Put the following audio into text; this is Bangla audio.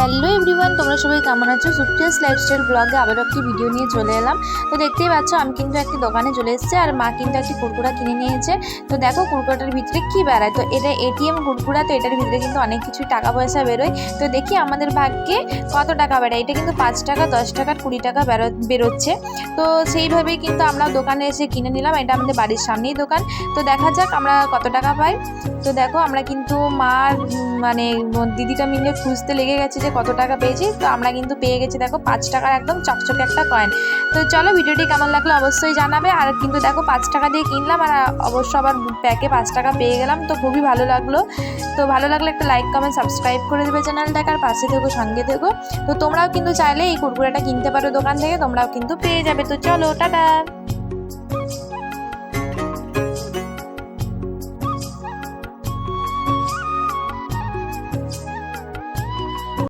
হ্যালো এভরিওয়ান, তোমরা সবাই কেমন আছো? সুপ্রিয়াস লাইফস্টাইল ব্লগে আবারও একটি ভিডিও নিয়ে চলে এলাম। তো দেখতেই পাচ্ছ আমি কিন্তু একটি দোকানে চলে এসেছি আর মা কিন্তু একটি কুরকুরা কিনে নিয়েছে। তো দেখো কুরকুরাটার ভিতরে কি বেড়ায়, তো এটা এটিএম কুরকুরা, তো এটার ভিতরে কিন্তু অনেক কিছু টাকা পয়সা বেরোয়। তো দেখি আমাদের ভাগ্যে কত টাকা বেড়ায়। এটা কিন্তু 5 টাকা, 10 টাকা, 20 টাকা বেরোচ্ছে। তো সেইভাবেই কিন্তু আমরা দোকানে এসে কিনে নিলাম। এটা আমাদের বাড়ির সামনেই দোকান। তো দেখা যাক আমরা কত টাকা পাই। তো দেখো আমরা কিন্তু মার মানে দিদিটা মিলে খুঁজতে লেগে গেছে যে কত টাকা পেয়েছি। তো আমরা কিন্তু পেয়ে গেছি দেখো 5 টাকার একদম চকচকে একটা কয়েন। তো চলো ভিডিওটি কেমন লাগলো অবশ্যই জানাবে। আর কিন্তু দেখো 5 টাকা দিয়ে কিনলাম আর অবশ্য আবার প্যাকে 5 টাকা পেয়ে গেলাম। তো খুবই ভালো লাগলো। তো ভালো লাগলে একটা লাইক কমেন্ট সাবস্ক্রাইব করে দেবে চ্যানেলটাকে, আর পাশে থেকো, সঙ্গে থেকো। তো তোমরাও কিন্তু চাইলে এই কুরকুরাটা কিনতে পারো দোকান থেকে, তোমরাও কিন্তু পেয়ে যাবে। তো চলো টাটা।